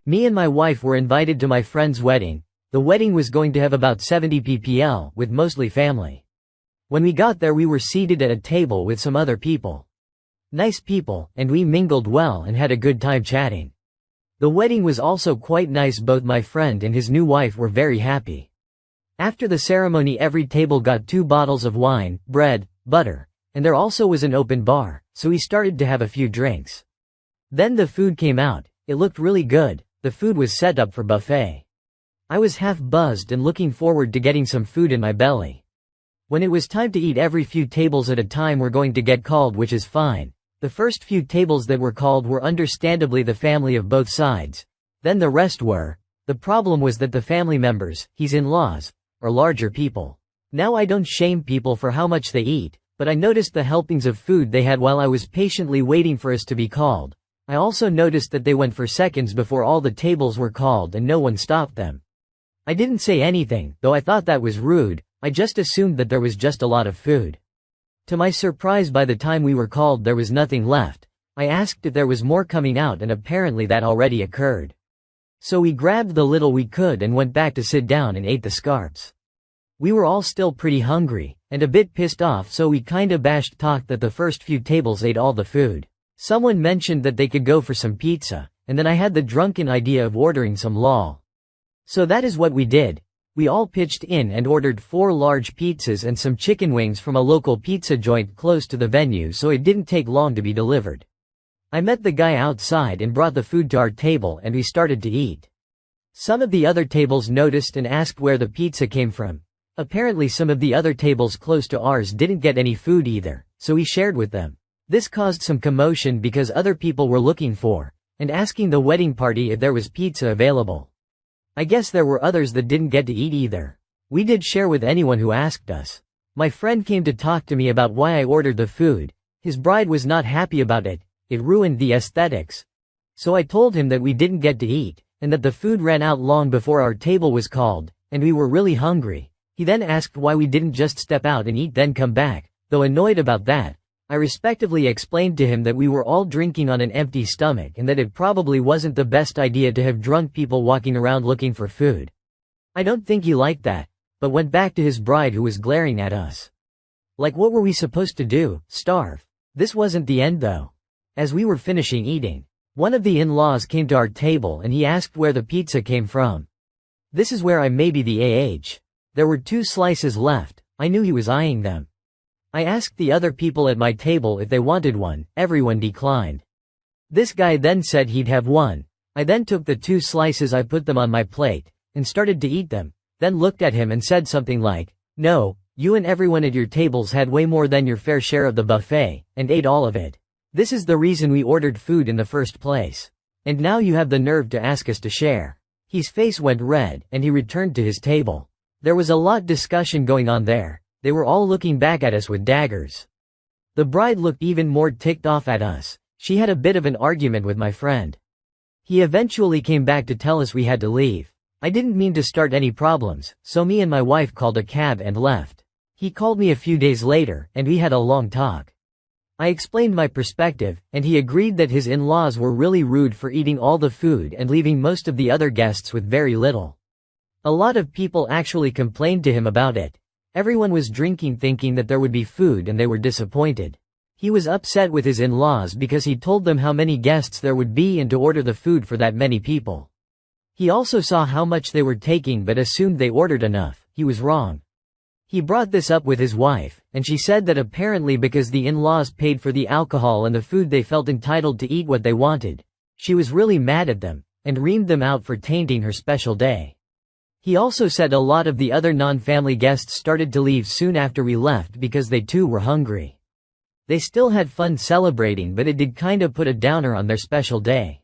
Me and my wife were invited to my friend's wedding. The wedding was going to have about 70 ppl, with mostly family. When we got there we were seated at a table with some other people. Nice people, and we mingled well and had a good time chatting. The wedding was also quite nice. Both my friend and his new wife were very happy. After the ceremony every table got 2 bottles of wine, bread, butter, and there also was an open bar, so we started to have a few drinks. Then the food came out. It looked really good. The food was set up for buffet. I was half buzzed and looking forward to getting some food in my belly. When it was time to eat, every few tables at a time were going to get called, which is fine. The first few tables that were called were understandably the family of both sides. Then the rest were. The problem was that the family members, his in-laws, are larger people. Now I don't shame people for how much they eat, but I noticed the helpings of food they had while I was patiently waiting for us to be called. I also noticed that they went for seconds before all the tables were called and no one stopped them. I didn't say anything, though I thought that was rude. I just assumed that there was just a lot of food. To my surprise, by the time we were called there was nothing left. I asked if there was more coming out and apparently that already occurred. So we grabbed the little we could and went back to sit down and ate the scarps. We were all still pretty hungry, and a bit pissed off, so we kinda talked that the first few tables ate all the food. Someone mentioned that they could go for some pizza, and then I had the drunken idea of ordering some lol. So that is what we did. We all pitched in and ordered 4 large pizzas and some chicken wings from a local pizza joint close to the venue, so it didn't take long to be delivered. I met the guy outside and brought the food to our table and we started to eat. Some of the other tables noticed and asked where the pizza came from. Apparently some of the other tables close to ours didn't get any food either, so we shared with them. This caused some commotion because other people were looking for and asking the wedding party if there was pizza available. I guess there were others that didn't get to eat either. We did share with anyone who asked us. My friend came to talk to me about why I ordered the food. His bride was not happy about it. It ruined the aesthetics. So I told him that we didn't get to eat, and that the food ran out long before our table was called, and we were really hungry. He then asked why we didn't just step out and eat then come back. Though annoyed about that, I respectively explained to him that we were all drinking on an empty stomach and that it probably wasn't the best idea to have drunk people walking around looking for food. I don't think he liked that, but went back to his bride who was glaring at us. Like, what were we supposed to do, starve? This wasn't the end though. As we were finishing eating, one of the in-laws came to our table and he asked where the pizza came from. This is where I may be the age. There were 2 slices left. I knew he was eyeing them. I asked the other people at my table if they wanted one. Everyone declined. This guy then said he'd have one. I then took the 2 slices, I put them on my plate, and started to eat them, then looked at him and said something like, "No, you and everyone at your tables had way more than your fair share of the buffet, and ate all of it. This is the reason we ordered food in the first place. And now you have the nerve to ask us to share." His face went red, and he returned to his table. There was a lot discussion going on there. They were all looking back at us with daggers. The bride looked even more ticked off at us. She had a bit of an argument with my friend. He eventually came back to tell us we had to leave. I didn't mean to start any problems, so me and my wife called a cab and left. He called me a few days later, and we had a long talk. I explained my perspective, and he agreed that his in-laws were really rude for eating all the food and leaving most of the other guests with very little. A lot of people actually complained to him about it. Everyone was drinking thinking that there would be food and they were disappointed. He was upset with his in-laws because he told them how many guests there would be and to order the food for that many people. He also saw how much they were taking but assumed they ordered enough. He was wrong. He brought this up with his wife, and she said that apparently because the in-laws paid for the alcohol and the food they felt entitled to eat what they wanted. She was really mad at them, and reamed them out for tainting her special day. He also said a lot of the other non-family guests started to leave soon after we left because they too were hungry. They still had fun celebrating, but it did kinda put a downer on their special day.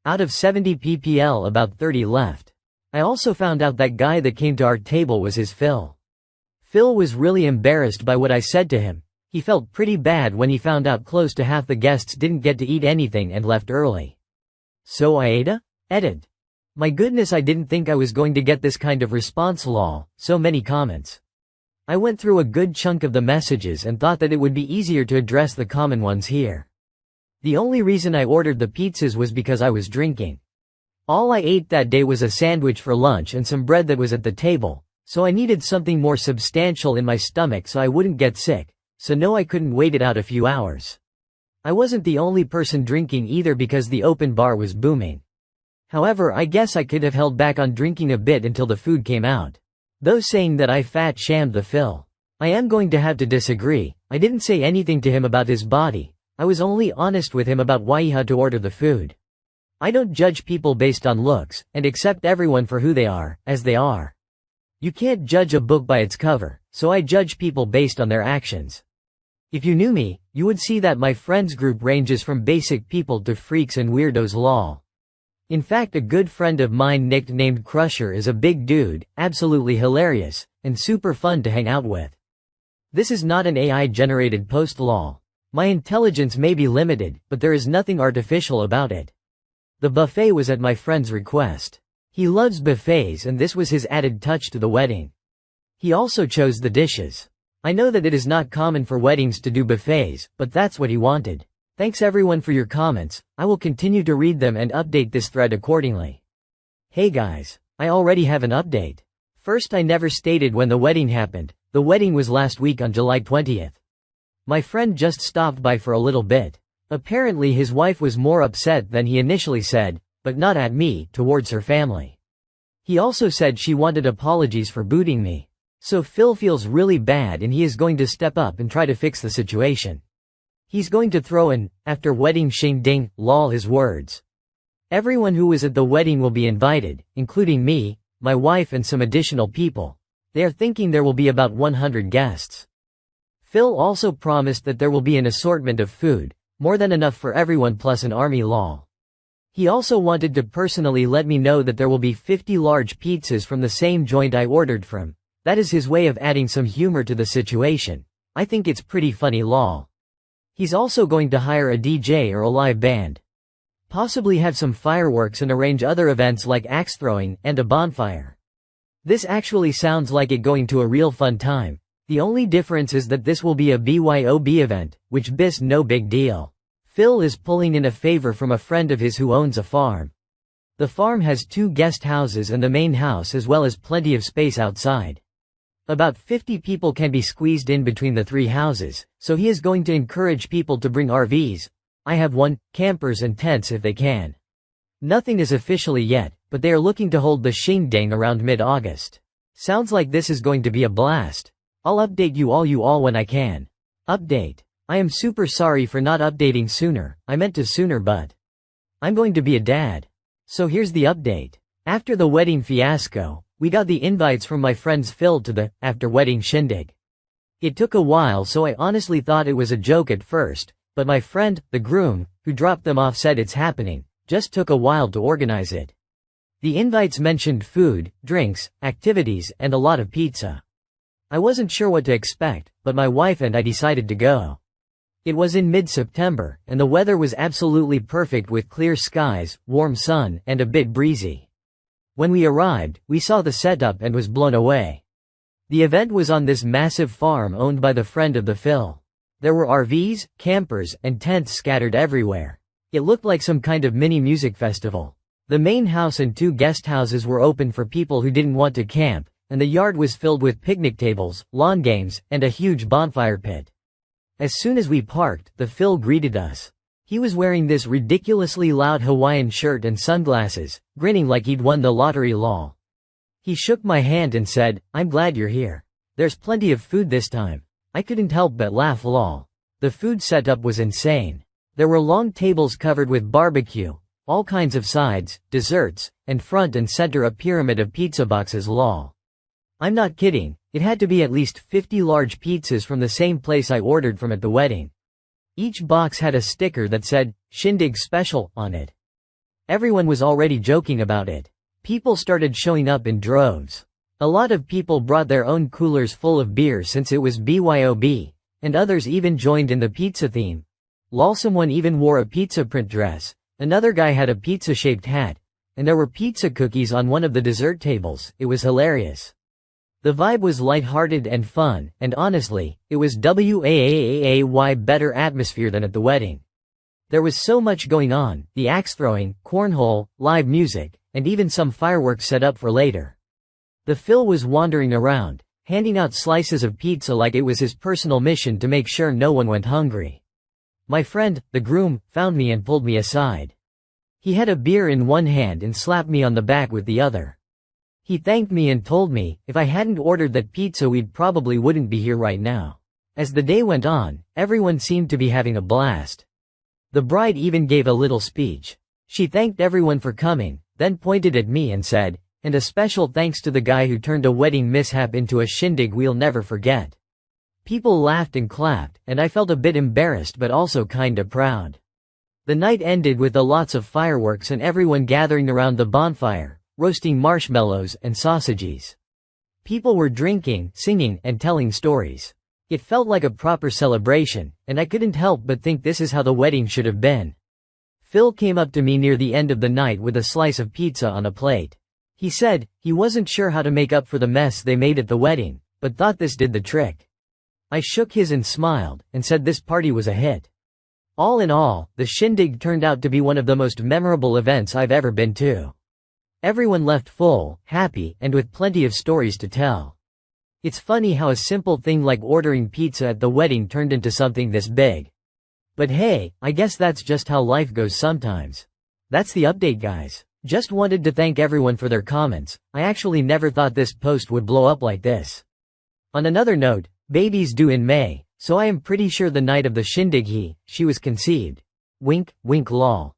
Out of 70 ppl, about 30 left. I also found out that guy that came to our table was his Phil. Phil was really embarrassed by what I said to him. He felt pretty bad when he found out close to half the guests didn't get to eat anything and left early. So AITA? Edit. My goodness, I didn't think I was going to get this kind of response lol, so many comments. I went through a good chunk of the messages and thought that it would be easier to address the common ones here. The only reason I ordered the pizzas was because I was drinking. All I ate that day was a sandwich for lunch and some bread that was at the table, so I needed something more substantial in my stomach so I wouldn't get sick, so no, I couldn't wait it out a few hours. I wasn't the only person drinking either because the open bar was booming. However, I guess I could have held back on drinking a bit until the food came out. Those saying that I fat shamed the Phil. I am going to have to disagree. I didn't say anything to him about his body. I was only honest with him about why he had to order the food. I don't judge people based on looks, and accept everyone for who they are, as they are. You can't judge a book by its cover, so I judge people based on their actions. If you knew me, you would see that my friends group ranges from basic people to freaks and weirdos lol. In fact, a good friend of mine nicknamed Crusher is a big dude, absolutely hilarious, and super fun to hang out with. This is not an AI-generated post lol. My intelligence may be limited, but there is nothing artificial about it. The buffet was at my friend's request. He loves buffets and this was his added touch to the wedding. He also chose the dishes. I know that it is not common for weddings to do buffets, but that's what he wanted. Thanks everyone for your comments. I will continue to read them and update this thread accordingly. Hey guys, I already have an update. First, I never stated when the wedding happened. The wedding was last week on July 20th. My friend just stopped by for a little bit. Apparently his wife was more upset than he initially said, but not at me, towards her family. He also said she wanted apologies for booting me. So Phil feels really bad and he is going to step up and try to fix the situation. He's going to throw an after wedding shindig, lol his words. Everyone who was at the wedding will be invited, including me, my wife and some additional people. They are thinking there will be about 100 guests. Phil also promised that there will be an assortment of food, more than enough for everyone plus an army lol. He also wanted to personally let me know that there will be 50 large pizzas from the same joint I ordered from. That is his way of adding some humor to the situation. I think it's pretty funny lol. He's also going to hire a DJ or a live band. Possibly have some fireworks and arrange other events like axe throwing and a bonfire. This actually sounds like it going to a real fun time. The only difference is that this will be a BYOB event, which bis no big deal. Phil is pulling in a favor from a friend of his who owns a farm. The farm has 2 guest houses and the main house as well as plenty of space outside. About 50 people can be squeezed in between the 3 houses, so he is going to encourage people to bring RVs. I have one, campers and tents if they can. Nothing is officially yet, but they are looking to hold the shindig around mid-August. Sounds like this is going to be a blast. I'll update you all when I can. Update. I am super sorry for not updating sooner. I meant to sooner, but I'm going to be a dad. So here's the update. After the wedding fiasco, we got the invites from my friends Phil to the after-wedding shindig. It took a while, so I honestly thought it was a joke at first, but my friend, the groom, who dropped them off said it's happening. Just took a while to organize it. The invites mentioned food, drinks, activities, and a lot of pizza. I wasn't sure what to expect, but my wife and I decided to go. It was in mid-September, and the weather was absolutely perfect with clear skies, warm sun, and a bit breezy. When we arrived, we saw the setup and was blown away. The event was on this massive farm owned by the friend of the Phil. There were RVs, campers, and tents scattered everywhere. It looked like some kind of mini music festival. The main house and 2 guest houses were open for people who didn't want to camp, and the yard was filled with picnic tables, lawn games, and a huge bonfire pit. As soon as we parked, the Phil greeted us. He was wearing this ridiculously loud Hawaiian shirt and sunglasses, grinning like he'd won the lottery lol. He shook my hand and said, "I'm glad you're here. There's plenty of food this time." I couldn't help but laugh lol. The food setup was insane. There were long tables covered with barbecue, all kinds of sides, desserts, and front and center a pyramid of pizza boxes lol. I'm not kidding, it had to be at least 50 large pizzas from the same place I ordered from at the wedding. Each box had a sticker that said, "Shindig Special," on it. Everyone was already joking about it. People started showing up in droves. A lot of people brought their own coolers full of beer since it was BYOB, and others even joined in the pizza theme. Lol, someone even wore a pizza print dress, another guy had a pizza-shaped hat, and there were pizza cookies on one of the dessert tables. It was hilarious. The vibe was lighthearted and fun, and honestly, it was way better atmosphere than at the wedding. There was so much going on, the axe throwing, cornhole, live music, and even some fireworks set up for later. The Phil was wandering around, handing out slices of pizza like it was his personal mission to make sure no one went hungry. My friend, the groom, found me and pulled me aside. He had a beer in one hand and slapped me on the back with the other. He thanked me and told me, if I hadn't ordered that pizza we probably wouldn't be here right now. As the day went on, everyone seemed to be having a blast. The bride even gave a little speech. She thanked everyone for coming, then pointed at me and said, "And a special thanks to the guy who turned a wedding mishap into a shindig we'll never forget." People laughed and clapped, and I felt a bit embarrassed but also kinda proud. The night ended with lots of fireworks and everyone gathering around the bonfire, roasting marshmallows and sausages. People were drinking, singing, and telling stories. It felt like a proper celebration, and I couldn't help but think this is how the wedding should have been. Phil came up to me near the end of the night with a slice of pizza on a plate. He said, he wasn't sure how to make up for the mess they made at the wedding, but thought this did the trick. I shook his and smiled, and said this party was a hit. All in all, the shindig turned out to be one of the most memorable events I've ever been to. Everyone left full, happy, and with plenty of stories to tell. It's funny how a simple thing like ordering pizza at the wedding turned into something this big. But hey, I guess that's just how life goes sometimes. That's the update, guys. Just wanted to thank everyone for their comments. I actually never thought this post would blow up like this. On another note, baby's due in May, so I am pretty sure the night of the shindig she was conceived. Wink, wink lol.